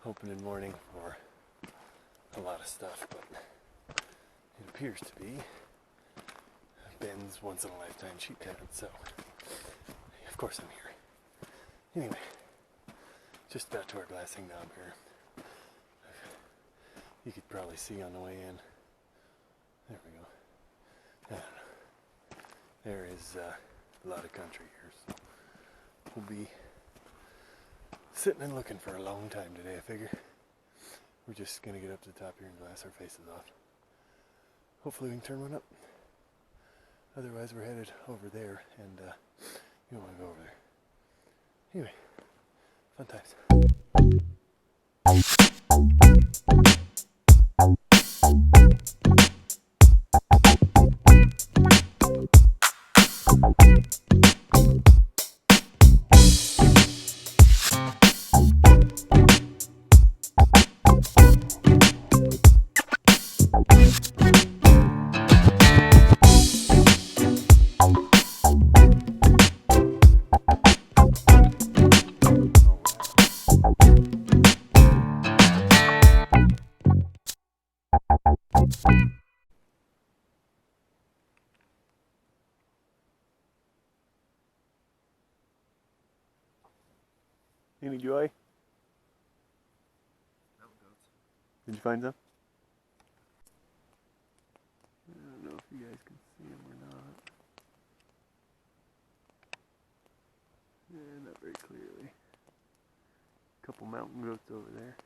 opening morning for a lot of stuff, but it appears to be Ben's once-in-a-lifetime sheep tent, so of course I'm here. Anyway, just got to our glassing knob here. You could probably see on the way in. There we go. I don't know. There is a lot of country here, so we'll be sitting and looking for a long time today, I figure. We're just gonna get up to the top here and glass our faces off. Hopefully we can turn one up. Otherwise we're headed over there, and you don't want to go over there. Anyway, fun times. Any joy? Did you find some? I don't know if you guys can see them or not. Yeah, not very clearly. A couple mountain goats over there.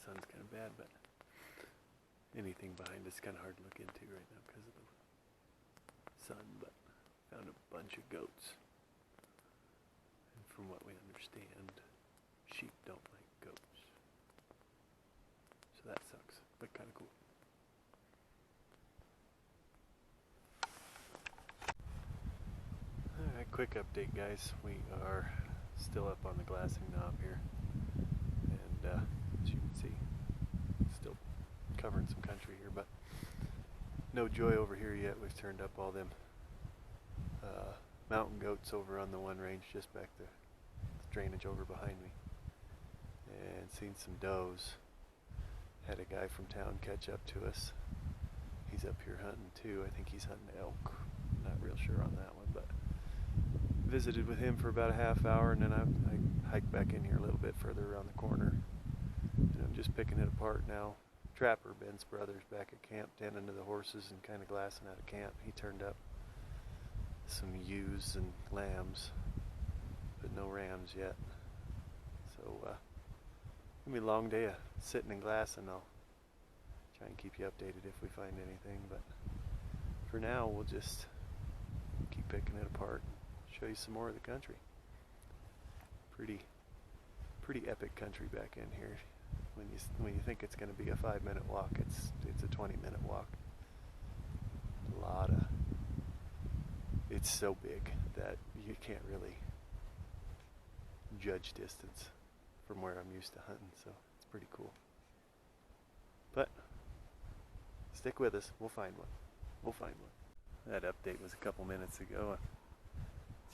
Sun's kind of bad, but anything behind us is kind of hard to look into right now because of the sun, but found a bunch of goats. And from what we understand, sheep don't like goats. So that sucks, but kind of cool. Alright, quick update guys. We are still up on the glassing knob here. And as you can see, still covering some country here, but no joy over here yet. We've turned up all them mountain goats over on the one range just back the drainage over behind me, and seen some does. Had a guy from town catch up to us. He's up here hunting too. I think he's hunting elk. Not real sure on that one, but visited with him for about a half hour, and then I hiked back in here a little bit further around the corner, and I'm just picking it apart now. Trapper, Ben's brother's back at camp tending to the horses and kind of glassing out of camp. He turned up some ewes and lambs, but no rams yet. So it'll be a long day of sitting and glassing. I'll try and keep you updated if we find anything, but for now we'll just keep picking it apart and show you some more of the country. Pretty epic country back in here. When you think it's going to be a 5-minute walk, it's a 20-minute walk. It's so big that you can't really judge distance from where I'm used to hunting, so it's pretty cool. But stick with us, we'll find one. We'll find one. That update was a couple minutes ago.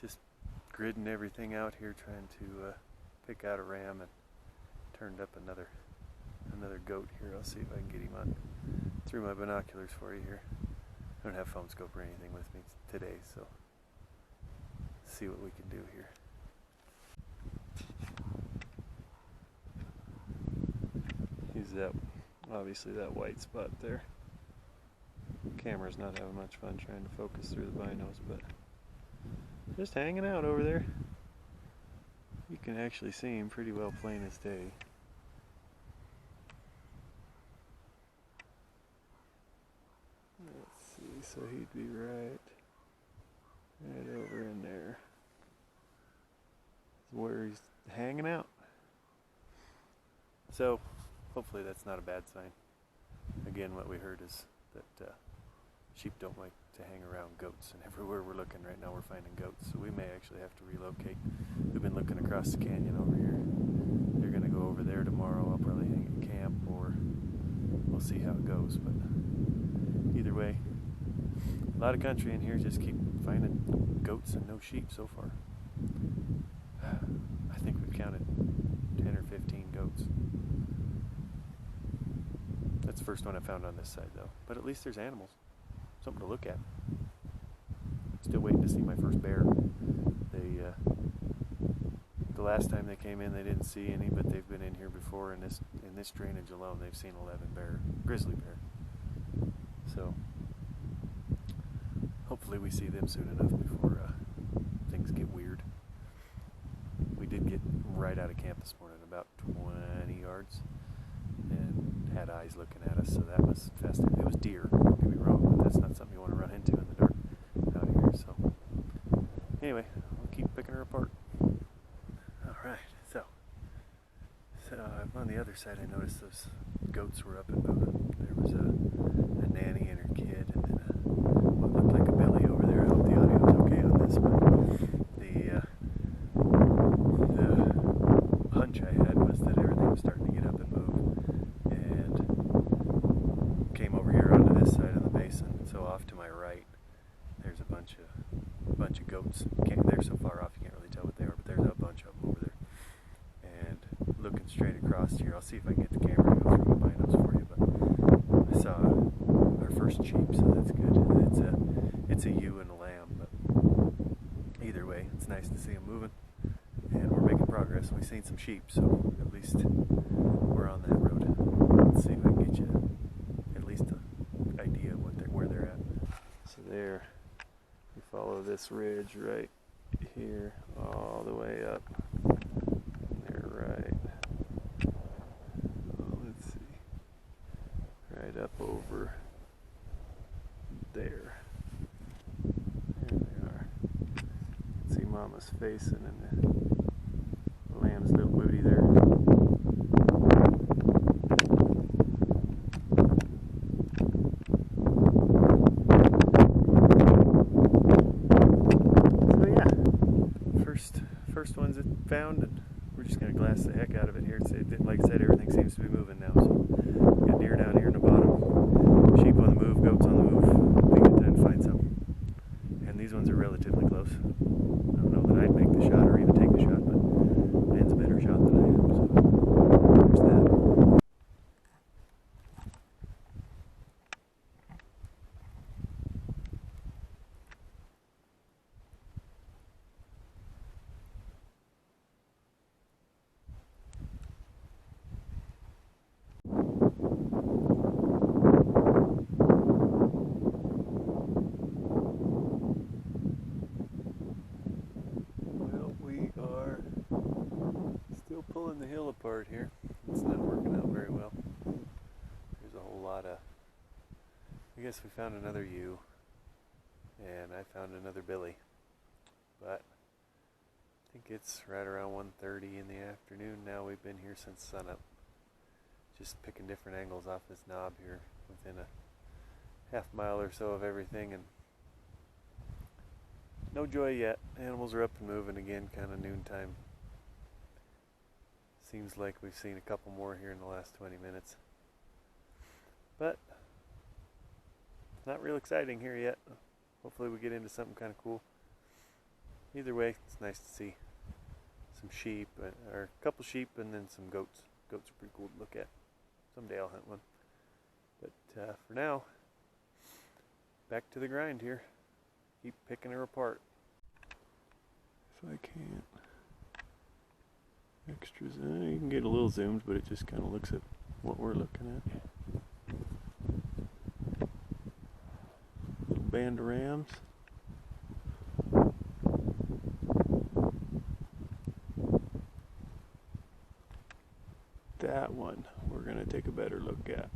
Just gridding everything out here, trying to pick out a ram, and turned up another goat here. I'll see if I can get him on through my binoculars for you here. I don't have phone scope or anything with me today, so let's see what we can do here. Use that, obviously that white spot there. Camera's not having much fun trying to focus through the binos, but just hanging out over there. You can actually see him pretty well plain as day. Let's see, so he'd be right over in there. That's where he's hanging out. So, hopefully that's not a bad sign. Again, what we heard is that sheep don't like to hang around goats, and everywhere we're looking right now we're finding goats, so we may actually have to relocate. We've been looking across the canyon over here. They're going to go go over there tomorrow. I'll probably hang at camp, or we'll see how it goes. But either way, a lot of country in here. Just keep finding goats and no sheep so far. I think we've counted 10 or 15 goats. That's the first one I found on this side though. But at least there's animals. Something to look at. Still waiting to see my first bear. The last time they came in they didn't see any, but they've been in here before. In this drainage alone they've seen 11 grizzly bear. So hopefully we see them soon enough before things get weird. We did get right out of camp this morning, about 20 yards, and had eyes looking at us, so that was festive. It was deer, don't get me wrong, but that's not something you want to run into in the dark out here. So anyway, we'll keep picking her apart. Alright, so on the other side I noticed those goats were up and moving. There was a nanny and her kid, and then what looked like a billy over there. I hope the audio is okay on this, but the hunch I had was that everything was starting to get up and move, and came over here onto this side of the basin. And so off to my right there's a bunch of goats. They're so far off you can't really tell what they are, but there's a bunch of them over there. And looking straight across here, I'll see if I can get the camera to go through my binos for you, but I saw our first sheep, so that's good. It's a ewe and a lamb, but either way, it's nice to see them moving, and we're making progress. We've seen some sheep, so at least we're on that road. Let's see if I can get you at least an idea of where they're at. So there, we follow this ridge right here all the way up. They're right, let's see, right up over there. There they are. See Mama's facing and the lamb's little booty there. So yeah, first ones it found, and we're just gonna glass the heck out of it here. Like I said, everything seems to be moving now. So we got deer down here in the bottom, sheep on the move, goats on the move. Be a good time to find some. And these ones are relatively close. I don't know that I'd make the shot or even take the shot, but Ben's a better shot than I am. So there's that. Pulling the hill apart here. It's not working out very well. There's a whole lot of, I guess we found another ewe, and I found another billy, but I think it's right around 1:30 in the afternoon now. We've been here since sunup, just picking different angles off this knob here within a half mile or so of everything, and no joy yet. Animals are up and moving again, kind of noontime. Seems like we've seen a couple more here in the last 20 minutes. But not real exciting here yet. Hopefully we get into something kind of cool. Either way, it's nice to see some sheep, or a couple sheep, and then some goats. Goats are pretty cool to look at. Someday I'll hunt one. But for now, back to the grind here. Keep picking her apart. If I can't. Extras. You can get a little zoomed, but it just kind of looks at what we're looking at. Little band of rams. That one we're going to take a better look at.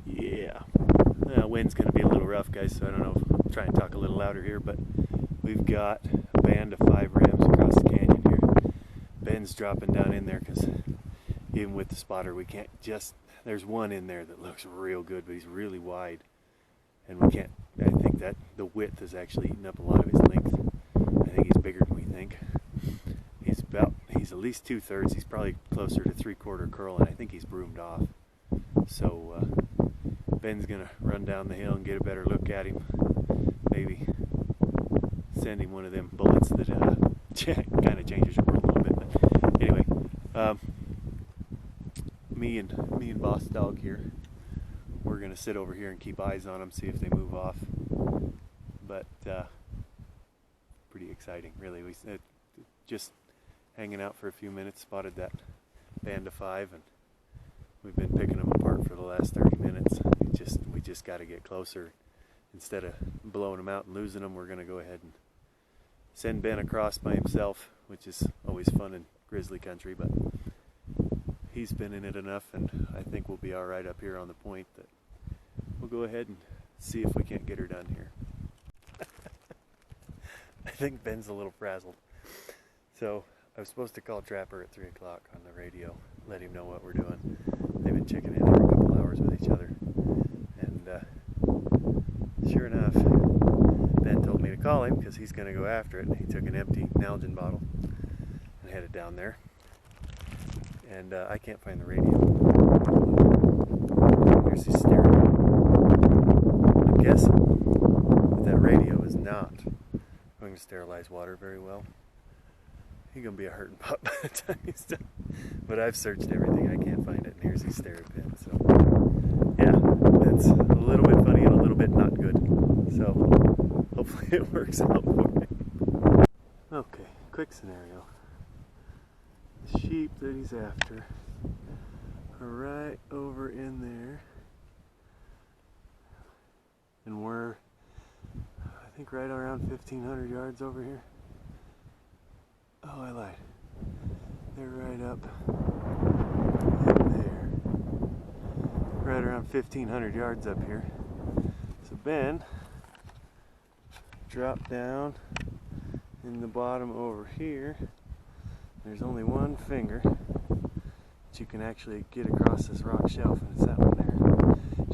Yeah. Wind's going to be a little rough, guys, so I don't know if I'll try and talk a little louder here, but we've got a band of 5 rams across the canyon here. Ben's dropping down in there because even with the spotter we can't there's one in there that looks real good, but he's really wide, and we can't, I think that the width has actually eaten up a lot of his length. I think he's bigger than we think. He's he's at least 2/3. He's probably closer to 3/4 curl, and I think he's broomed off. So Ben's gonna run down the hill and get a better look at him. Maybe send him one of them bullets that kind of changes your world a little bit. But anyway, me and Boss Dog here, we're gonna sit over here and keep eyes on them, see if they move off. But pretty exciting, really. We just hanging out for a few minutes, spotted that band of 5, and we've been picking them apart for the last 30 minutes. We just got to get closer. Instead of blowing them out and losing them, we're going to go ahead and send Ben across by himself, which is always fun in grizzly country, but he's been in it enough, and I think we'll be all right up here on the point that we'll go ahead and see if we can't get her done here. I think Ben's a little frazzled. So I was supposed to call Trapper at 3 o'clock on the radio, let him know what we're doing. They've been checking in every couple hours with each other. And sure enough, Ben told me to call him because he's going to go after it. And he took an empty Nalgene bottle and headed down there. And I can't find the radio. Here's his stereo. I'm guessing that radio is not going to sterilize water very well. He's gonna be a hurting pup by the time he's done. But I've searched everything, I can't find it, and here's his stereo pin. So yeah, it's a little bit funny and a little bit not good. So hopefully it works out for him. Okay, quick scenario. The sheep that he's after are right over in there, and we're, I think, right around 1,500 yards over here. Oh, I lied. They're right up in there. Right around 1,500 yards up here. So Ben dropped down in the bottom over here. There's only one finger that you can actually get across this rock shelf, and it's that one there.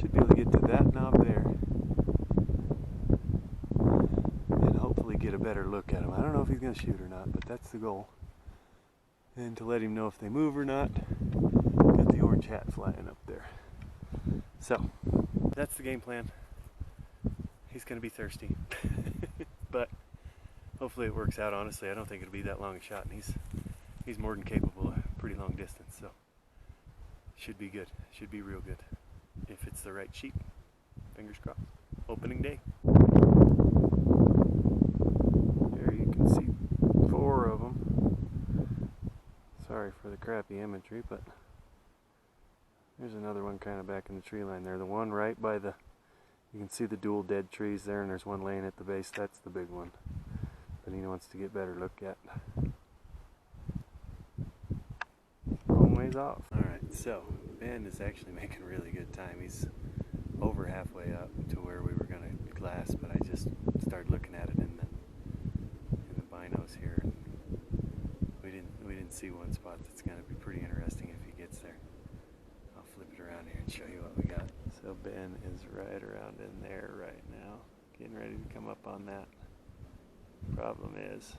Should be able to get to that knob there. Get a better look at him. I don't know if he's going to shoot or not, but that's the goal. And to let him know if they move or not. Got the orange hat flying up there. So, that's the game plan. He's going to be thirsty. But hopefully it works out. Honestly, I don't think it'll be that long a shot, and he's more than capable of a pretty long distance, so should be good. Should be real good. If it's the right sheep. Fingers crossed. Opening day. See 4 of them. Sorry for the crappy imagery, but there's another one kind of back in the tree line there. The one right by the, you can see the dual dead trees there, and there's one laying at the base. That's the big one that he wants to get a better look at. Long ways off. Alright, so Ben is actually making really good time. He's over halfway up to where we were going to glass, but I just started looking at it in the binos here, and we didn't see one spot that's going to be pretty interesting if he gets there. I'll flip it around here and show you what we got. So Ben is right around in there right now, getting ready to come up on that. Problem is,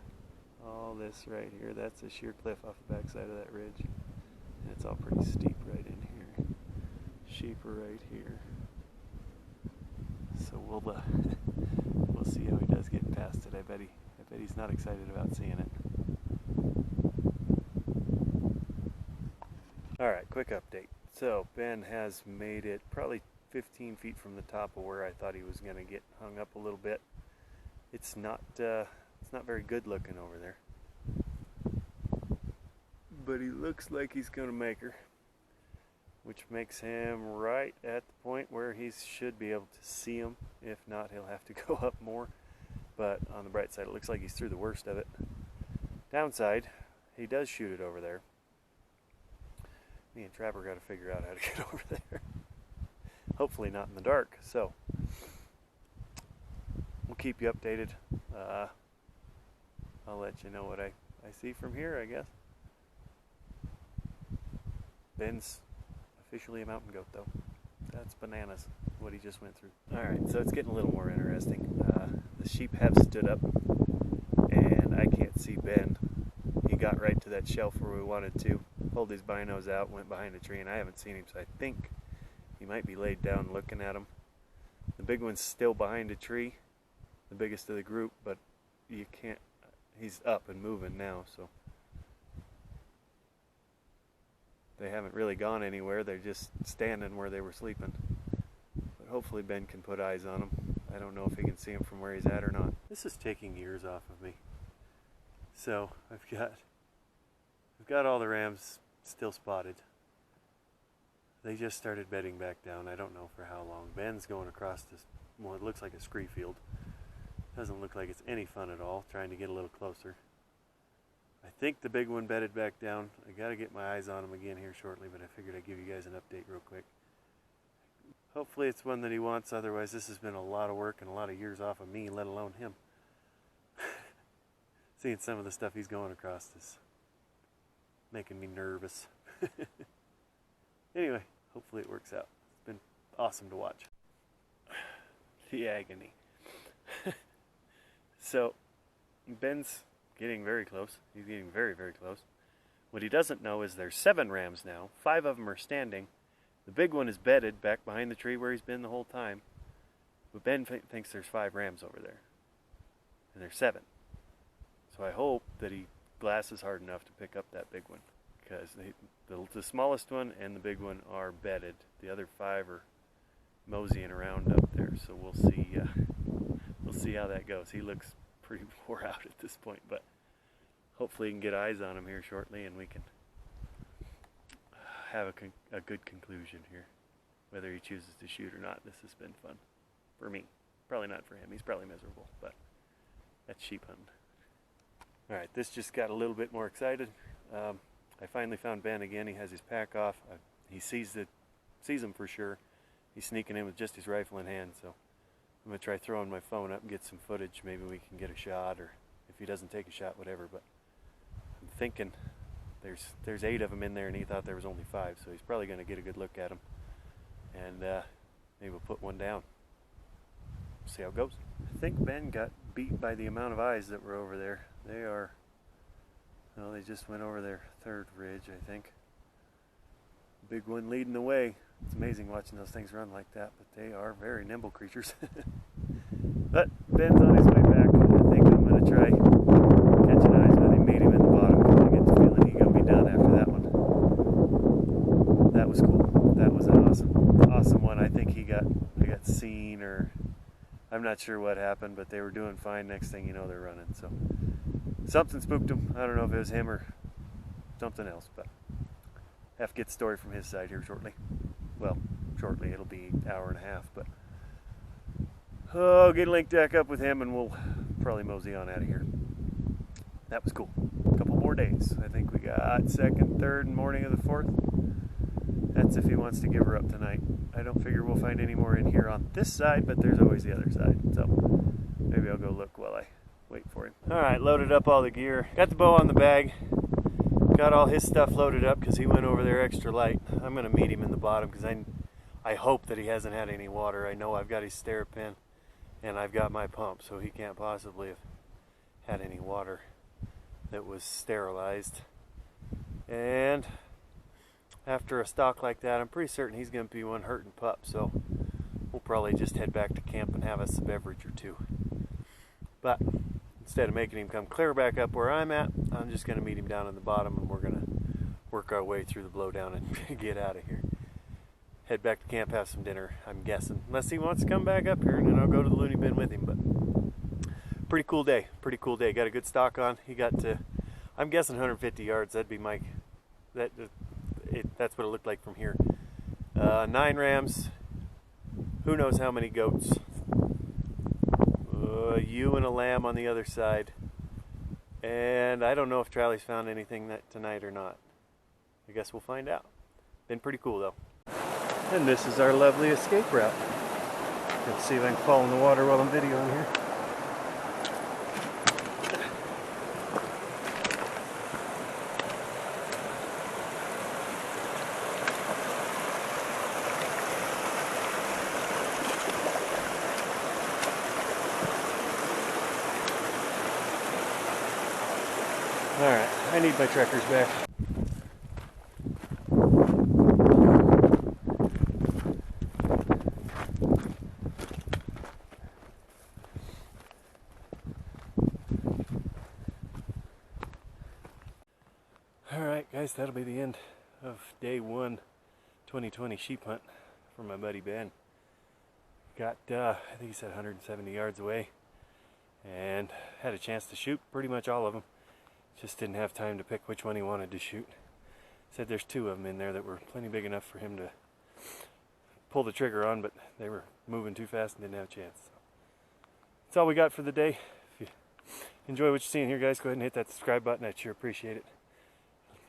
all this right here, that's a sheer cliff off the backside of that ridge, and it's all pretty steep right in here. Sheep are right here, so we'll see how he does getting past it. I bet he's not excited about seeing it. Alright, quick update. So Ben has made it probably 15 feet from the top of where I thought he was going to get hung up a little bit. It's not very good looking over there. But he looks like he's going to make her, which makes him right at the point where he should be able to see him. If not, he'll have to go up more. But on the bright side, it looks like he's through the worst of it. Downside, he does shoot it over there. Me and Trapper got to figure out how to get over there. Hopefully not in the dark. So, we'll keep you updated. I'll let you know what I see from here, I guess. Ben's officially a mountain goat, though. That's bananas, what he just went through. Alright, so it's getting a little more interesting. The sheep have stood up, and I can't see Ben. He got right to that shelf where we wanted to. Pulled his binos out, went behind a tree, and I haven't seen him, so I think he might be laid down looking at him. The big one's still behind a tree, the biggest of the group, but you can't, he's up and moving now, so they haven't really gone anywhere. They're just standing where they were sleeping. But hopefully Ben can put eyes on him. I don't know if he can see him from where he's at or not. This is taking years off of me. So I've got all the rams still spotted. They just started bedding back down. I don't know for how long. Ben's going across this, well, it looks like a scree field. Doesn't look like it's any fun at all, trying to get a little closer. I think the big one bedded back down. I gotta get my eyes on him again here shortly, but I figured I'd give you guys an update real quick. Hopefully it's one that he wants, otherwise this has been a lot of work and a lot of years off of me, let alone him. Seeing some of the stuff he's going across is making me nervous. Anyway, hopefully it works out. It's been awesome to watch. The agony. So, Ben's getting very close. He's getting very, very close. What he doesn't know is there's 7 rams now. 5 of them are standing. The big one is bedded back behind the tree where he's been the whole time. But Ben thinks there's 5 rams over there. And there's 7. So I hope that he glasses hard enough to pick up that big one. Because the smallest one and the big one are bedded. The other 5 are moseying around up there. So we'll see how that goes. He looks pretty wore out at this point, but hopefully you can get eyes on him here shortly and we can have a good conclusion here. Whether he chooses to shoot or not, this has been fun. For me. Probably not for him. He's probably miserable, but that's sheep hunting. Alright, this just got a little bit more excited. I finally found Ben again. He has his pack off. He sees him for sure. He's sneaking in with just his rifle in hand, so I'm going to try throwing my phone up and get some footage. Maybe we can get a shot, or if he doesn't take a shot, whatever. But I'm thinking there's 8 of them in there, and he thought there was only 5, so he's probably going to get a good look at them. And maybe we'll put one down. See how it goes. I think Ben got beat by the amount of eyes that were over there. They are, well, they just went over their 3rd ridge, I think. Big one leading the way. It's amazing watching those things run like that, but they are very nimble creatures. But Ben's on his way back. I think I'm going to try catching eyes with him, meet him in the bottom, because I get the feeling he's going to be done after that one. That was cool. That was an awesome one. I think I got seen, or I'm not sure what happened, but they were doing fine. Next thing you know, they're running. So something spooked him. I don't know if it was him or something else, but have to get the story from his side here shortly. Well, shortly, it'll be an hour and a half, but I'll get linked back up with him and we'll probably mosey on out of here. That was cool. A couple more days. I think we got 2nd, 3rd, and morning of the 4th. That's if he wants to give her up tonight. I don't figure we'll find any more in here on this side, but there's always the other side. So maybe I'll go look while I wait for him. Alright, loaded up all the gear. Got the bow on the bag. Got all his stuff loaded up because he went over there extra light. I'm going to meet him in the bottom because I hope that he hasn't had any water. I know I've got his Sterapin and I've got my pump, so he can't possibly have had any water that was sterilized. And after a stalk like that, I'm pretty certain he's going to be one hurting pup, so we'll probably just head back to camp and have us a beverage or 2. But instead of making him come clear back up where I'm at, I'm just going to meet him down in the bottom and we're going to work our way through the blowdown and get out of here. Head back to camp, have some dinner, I'm guessing. Unless he wants to come back up here, and then I'll go to the loony bin with him. But pretty cool day, pretty cool day. Got a good stalk on. He got to, I'm guessing 150 yards. That'd be my, that's what it looked like from here. 9 rams, who knows how many goats. You and a lamb on the other side, and I don't know if Charlie's found anything tonight or not. I guess we'll find out. Been pretty cool though. And this is our lovely escape route. Let's see if I can fall in the water while I'm videoing here. Alright, I need my trekkers back. Alright guys, that'll be the end of day 1 2020 sheep hunt for my buddy Ben. Got, I think he said 170 yards away, and had a chance to shoot pretty much all of them. Just didn't have time to pick which one he wanted to shoot. Said there's 2 of them in there that were plenty big enough for him to pull the trigger on, but they were moving too fast and didn't have a chance. So that's all we got for the day. If you enjoy what you're seeing here, guys, go ahead and hit that subscribe button. I'd sure appreciate it.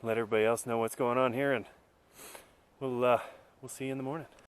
Let everybody else know what's going on here, and we'll see you in the morning.